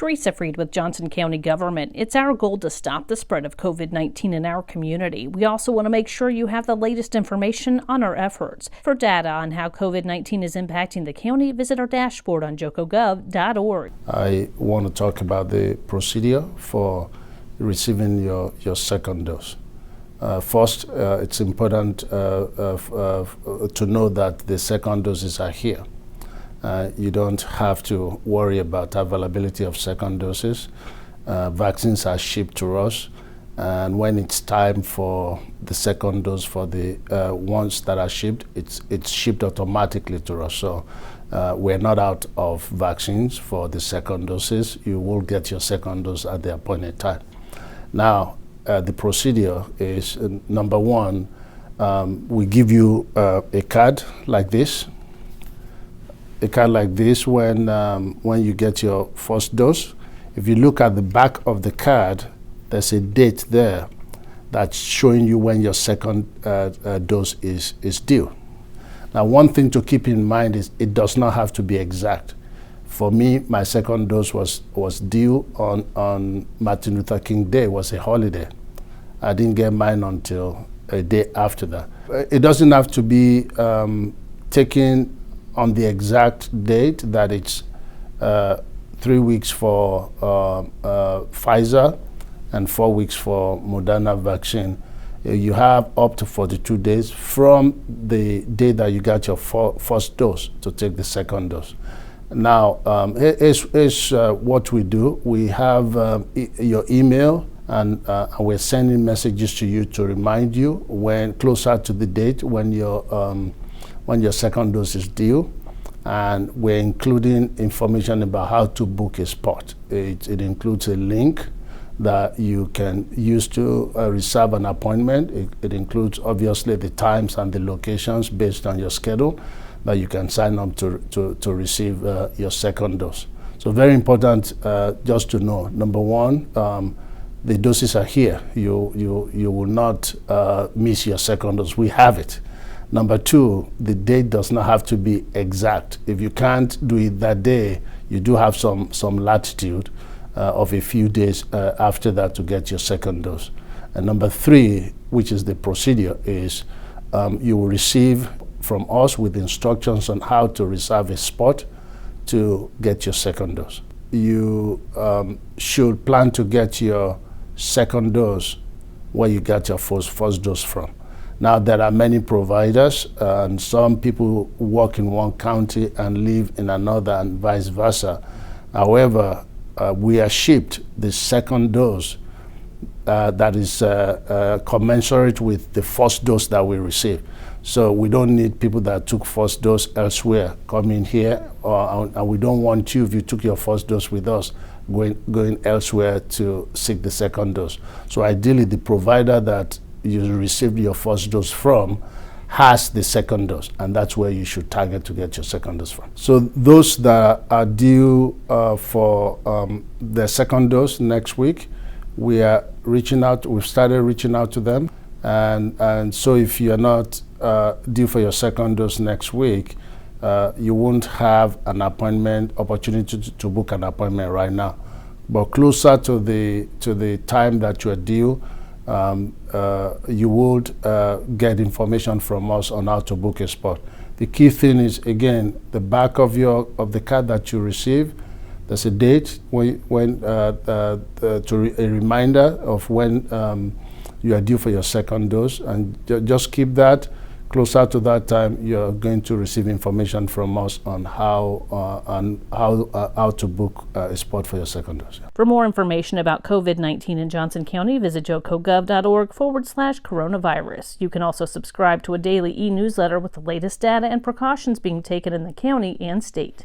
Teresa Freed with Johnson County Government. It's our goal to stop the spread of COVID-19 in our community. We also want to make sure you have the latest information on our efforts. For data on how COVID-19 is impacting the county, visit our dashboard on jocogov.org. I want to talk about the procedure for receiving your second dose. First, it's important to know that the second doses are here. You don't have to worry about availability of second doses. Vaccines are shipped to us, and when it's time for the second dose for the ones that are shipped, it's shipped automatically to us. So we're not out of vaccines for the second doses. You will get your second dose at the appointed time. Now, the procedure is, number one, we give you a card like this. A card like this when you get your first dose. If you look at the back of the card, there's a date there that's showing you when your second dose is due. Now, one thing to keep in mind is it does not have to be exact. For me, my second dose was due on Martin Luther King Day. It was a holiday. I didn't get mine until a day after that. It doesn't have to be taken on the exact date that it's 3 weeks for Pfizer and 4 weeks for Moderna vaccine. You have up to 42 days from the day that you got your first dose to take the second dose. Now, here's what we do. We have your email, and we're sending messages to you to remind you when closer to the date when your second dose is due, and we're including information about how to book a spot. It includes a link that you can use to reserve an appointment. It includes obviously the times and the locations based on your schedule that you can sign up to receive your second dose. So very important just to know, number one, the doses are here. You will not miss your second dose. We have it. Number two, the date does not have to be exact. If you can't do it that day, you do have some latitude of a few days after that to get your second dose. And number three, which is the procedure, is you will receive from us with instructions on how to reserve a spot to get your second dose. You should plan to get your second dose where you got your first dose from. Now, there are many providers, and some people work in one county and live in another, and vice versa. However, we are shipped the second dose that is commensurate with the first dose that we receive. So we don't need people that took first dose elsewhere coming here, and we don't want you, if you took your first dose with us, going elsewhere to seek the second dose. So ideally, the provider that you received your first dose from has the second dose, and that's where you should target to get your second dose from. So those that are due for their second dose next week, we are reaching out. We've started reaching out to them, and so if you're not due for your second dose next week, you won't have an opportunity to book an appointment right now. But closer to the time that you are due, you would get information from us on how to book a spot. The key thing is, again, the back of the card that you receive, there's a date a reminder of when you are due for your second dose, and just keep that. Closer to that time, you're going to receive information from us on how to book a spot for your second dose. For more information about COVID-19 in Johnson County, visit jocogov.org/coronavirus. You can also subscribe to a daily e-newsletter with the latest data and precautions being taken in the county and state.